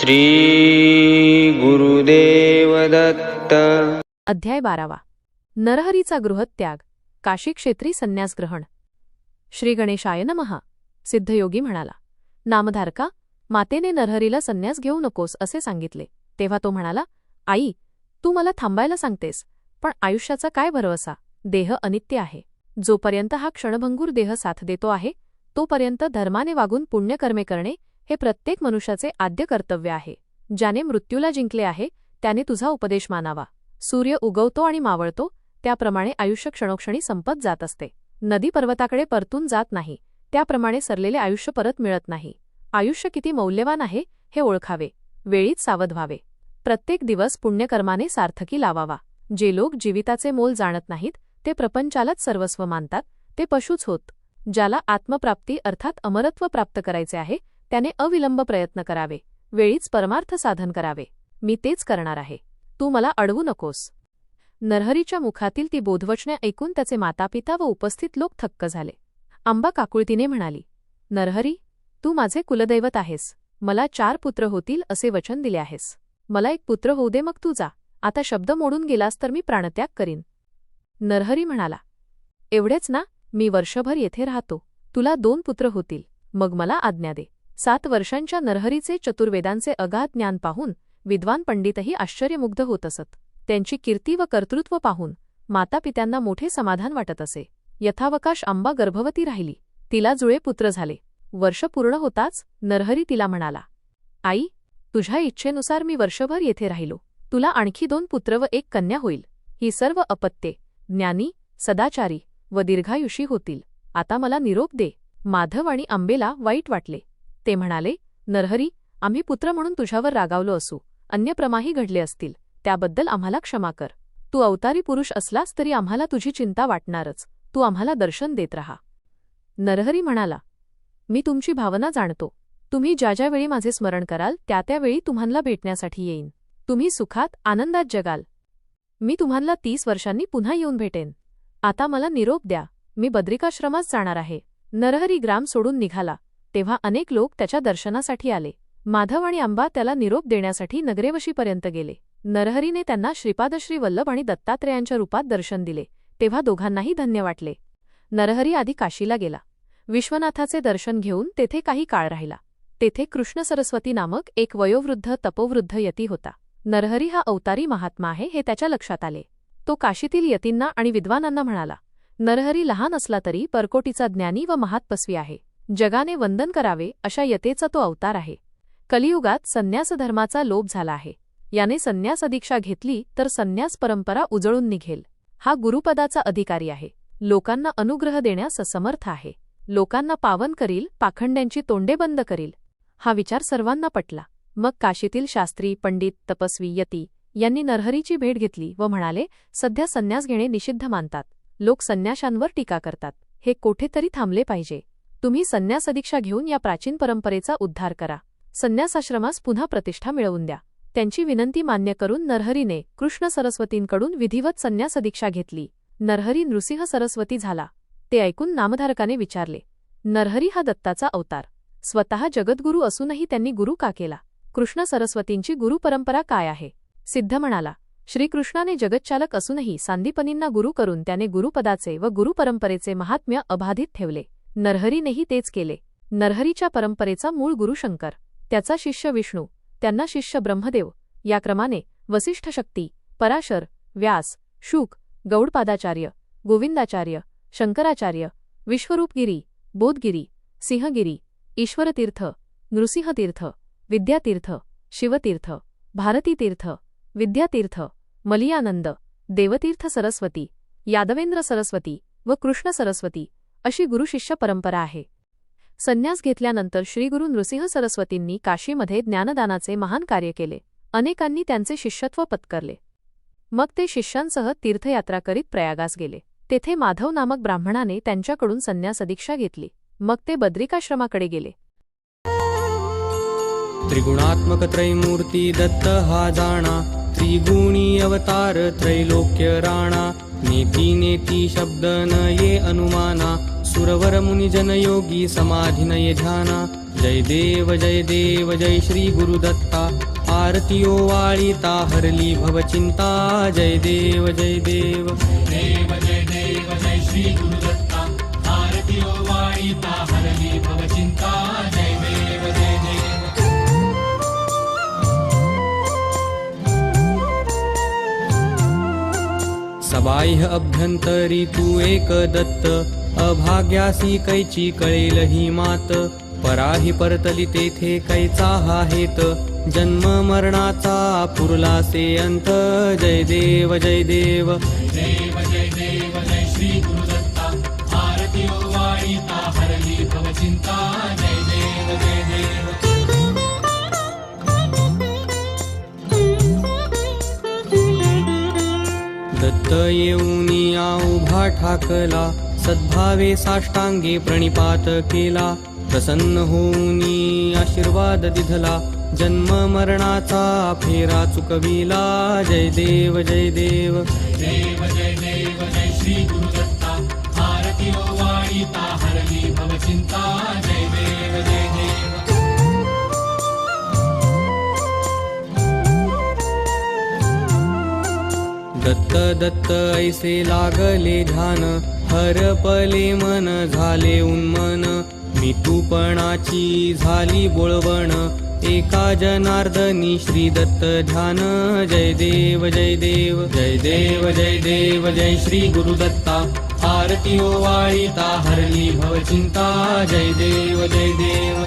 श्री गुरुदेव दत्त। अध्याय 12वा। नरहरीचा गृहत्याग, काशी क्षेत्री संन्यास ग्रहण। श्री गणेशाय नमः। सिद्धयोगी म्हणाला, नामधारका, मातेने नरहरीला संन्यास घेऊ नकोस असे सांगितले। तेव्हा तो म्हणाला, आई, तू मला थांबायला सांगतेस, पण आयुष्याचा काय भरवसा? देह अनित्य आहे। जोपर्यंत हा क्षणभंगूर देह साथ देतो आहे तोपर्यंत धर्माने वागून पुण्यकर्मे करणे हे प्रत्येक मनुष्याचे आद्य कर्तव्य आहे। ज्याने मृत्यूला जिंकले आहे त्याने तुझा उपदेश मानावा। सूर्य उगवतो आणि मावळतो त्याप्रमाणे आयुष्य क्षणोक्षणी संपत जात असते। नदी पर्वताकडे परतून जात नाही, त्याप्रमाणे सरलेले आयुष्य परत मिळत नाही। आयुष्य किती मौल्यवान आहे हे ओळखावे, वेळीच सावध व्हावे। प्रत्येक दिवस पुण्यकर्माने सार्थकी लावावा। जे लोक जीविताचे मोल जाणत नाहीत ते प्रपंचालाच सर्वस्व मानतात, ते पशुच होत। ज्याला आत्मप्राप्ती अर्थात अमरत्व प्राप्त करायचे आहे त्याने अविलंब प्रयत्न करावे, वेळीच परमार्थ साधन करावे। मी तेच करणार आहे, तू मला अडवू नकोस। नरहरीच्या मुखातील ती बोधवचने ऐकून त्याचे मातापिता व उपस्थित लोक थक्क झाले। आंबा काकुळतीने म्हणाली, नरहरी, तू माझे कुलदैवत आहेस। मला 4 पुत्र होतील असे वचन दिले आहेस। मला एक पुत्र होऊ दे, मग तू जा। आता शब्द मोडून गेलास तर मी प्राणत्याग करीन। नरहरी म्हणाला, एवढेच ना, मी वर्षभर येथे राहतो। तुला 2 पुत्र होतील, मग मला आज्ञा दे। 7 वर्षांच्या नरहरीचे चतुर्वेदांचे अगाध ज्ञान पाहून विद्वान पंडितही आश्चर्यमुग्ध होत असत। त्यांची कीर्ती व कर्तृत्व पाहून मातापित्यांना मोठे समाधान वाटत असे। यथावकाश आंबा गर्भवती राहिली, तिला जुळे पुत्र झाले। वर्ष पूर्ण होताच नरहरी तिला म्हणाला, आई, तुझ्या इच्छेनुसार मी वर्षभर येथे राहिलो। तुला आणखी 2 पुत्र व 1 कन्या होईल। ही सर्व अपत्ये ज्ञानी, सदाचारी व दीर्घायुषी होतील। आता मला निरोप दे। माधव आणि आंबेला वाईट वाटले। ते म्हणाले, नरहरी, आम्ही पुत्र म्हणून तुझ्यावर रागावलो असू, अन्य प्रमाही घडले असतील, त्याबद्दल आम्हाला क्षमा कर। तू अवतारी पुरुष असलास तरी आम्हाला तुझी चिंता वाटणारच, तू आम्हाला दर्शन देत राहा। नरहरी म्हणाला, मी तुमची भावना जाणतो। तुम्ही ज्या ज्या वेळी माझे स्मरण कराल त्या त्यावेळी तुम्हाला भेटण्यासाठी येईन। तुम्ही सुखात आनंदात जगाल। मी तुम्हाला 30 वर्षांनी पुन्हा येऊन भेटेन। आता मला निरोप द्या, मी बद्रिकाश्रमात जाणार आहे। नरहरी ग्राम सोडून निघाला तेव्हा अनेक लोक त्याच्या दर्शनासाठी आले। माधव आणि आंबा त्याला निरोप देण्यासाठी नगरेवशीपर्यंत गेले। नरहरीने त्यांना श्रीपादश्री वल्लभ आणि दत्तात्रेयांच्या रूपात दर्शन दिले, तेव्हा दोघांनाही धन्य वाटले। नरहरी आधी काशीला गेला। विश्वनाथाचे दर्शन घेऊन तेथे काही काळ राहिला। तेथे कृष्ण सरस्वती नामक एक वयोवृद्ध तपोवृद्ध यती होता। नरहरी हा अवतारी महात्मा आहे हे त्याच्या लक्षात आले। तो काशीतील यतींना आणि विद्वानांना म्हणाला, नरहरी लहान असला तरी परकोटीचा ज्ञानी व महातपस्वी आहे। जगाने वंदन करावे अशा यतेचा तो अवतार आहे। कलियुगात संन्यास धर्माचा लोप झाला आहे। याने संन्यास दीक्षा घेतली तर संन्यास परंपरा उजळून निघेल। हा गुरुपदाचा अधिकारी आहे, लोकांना अनुग्रह देण्यास समर्थ आहे। लोकांना पावन करील, पाखंड्यांची तोंडे बंद करील। हा विचार सर्वांना पटला। मग काशीतील शास्त्री, पंडित, तपस्वी, यती यांनी नरहरीची भेट घेतली व म्हणाले, सध्या संन्यास घेणे निषिद्ध मानतात। लोक संन्याशांवर टीका करतात, हे कोठेतरी थांबले पाहिजे। तुम्ही संन्यास दीक्षा घेऊन या प्राचीन परंपरेचा उद्धार करा। संन्यासाश्रमास पुन्हा प्रतिष्ठा मिळवून द्या। त्यांची विनंती मान्य करून नरहरीने कृष्ण सरस्वतींकडून विधिवत संन्यास दीक्षा घेतली। नरहरी नृसिंह सरस्वती झाला। ते ऐकून नामधारकाने विचारले, नरहरी हा दत्ताचा अवतार, स्वतः जगद्गुरू असूनही त्यांनी गुरु का केला? कृष्ण सरस्वतींची गुरु परंपरा काय आहे? सिद्ध म्हणाला, श्रीकृष्णाने जगच्चालक असूनही सांदीपनींना गुरु करून त्याने गुरुपदाचे व गुरुपरंपरेचे महात्म्य अबाधित ठेवले। नरहरीनेही तेच केले। नरहरीच्या परंपरेचा मूळ गुरु शंकर, त्याचा शिष्य विष्णू, त्यांना शिष्य ब्रह्मदेव, या क्रमाने वसिष्ठ शक्ती, पराशर, व्यास, शुक, गौडपादाचार्य, गोविंदाचार्य, शंकराचार्य, विश्वरूपगिरी, बोधगिरी, सिंहगिरी, ईश्वरतीर्थ, नृसिंहतीर्थ, विद्यातीर्थ, शिवतीर्थ, भारतीतीर्थ, विद्यातीर्थ, मलियानंद, देवतीर्थ सरस्वती, यादवेंद्र सरस्वती व कृष्ण सरस्वती अशी गुरुशिष्य परंपरा आहे। संन्यास घेतल्यानंतर श्रीगुरु नृसिंह सरस्वतींनी काशीमध्ये ज्ञानदानाचे महान कार्य केले। अनेकांनी त्यांचे शिष्यत्व पत्करले। मग ते शिष्यांसह तीर्थयात्रा करीत प्रयागास गेले। तेथे माधव नामक ब्राह्मणाने त्यांच्याकडून संन्यास दीक्षा घेतली। मग ते बद्रिकाश्रमाकडे गेले। त्रिगुणात्मक त्रैमूर्ती दत्त हा जाणा, त्रिगुणी अवतार त्रैलोक्य राणा। नेती नेती शब्द न ये अनुमाना, सुरवर मुनिजन योगी समाधी न ये ध्याना। जय देव जय श्री गुरुदत्ता आरती ओवाळीता हरली भवचिंता जय देव जय देव देव जय श्री गुरुदत्ता आरती ओवाळीता हरली भवचिंता जय देव जय देव सबाह्य अभ्यंतरी तू एक दत्त अभाग्यासी कैची कळेल ही मात पराही परतली तेथे कैचा हा हेत जन्म मरणाचा पुरलासे अंत जय देव जय देव देव जय श्री गुरुदत्ता आरती ओवाळीता हरली भवचिंता जय देव जय देव दत्त येऊनिया उभा ठाकला सद्भावे साष्टांगे प्रणिपात केला प्रसन्न होऊनी आशीर्वाद दिधला जन्म मरणाचा फेरा चुकविला जय देव जय देव देव जय श्री गुरुदत्ता आरती ओवाळीता हरली भवचिंता जय देव जय देव दत्त दत्त ऐसे लागले ध्यान हरपले मन झाले उन्मन मितूपणाची झाली बोळवण एका जनार्दनी श्री दत्त ध्यान जय देव जय देव जय देव जय देव जय श्री गुरुदत्ता आरती ओवाळीता हरली भवचिंता जय देव जय देव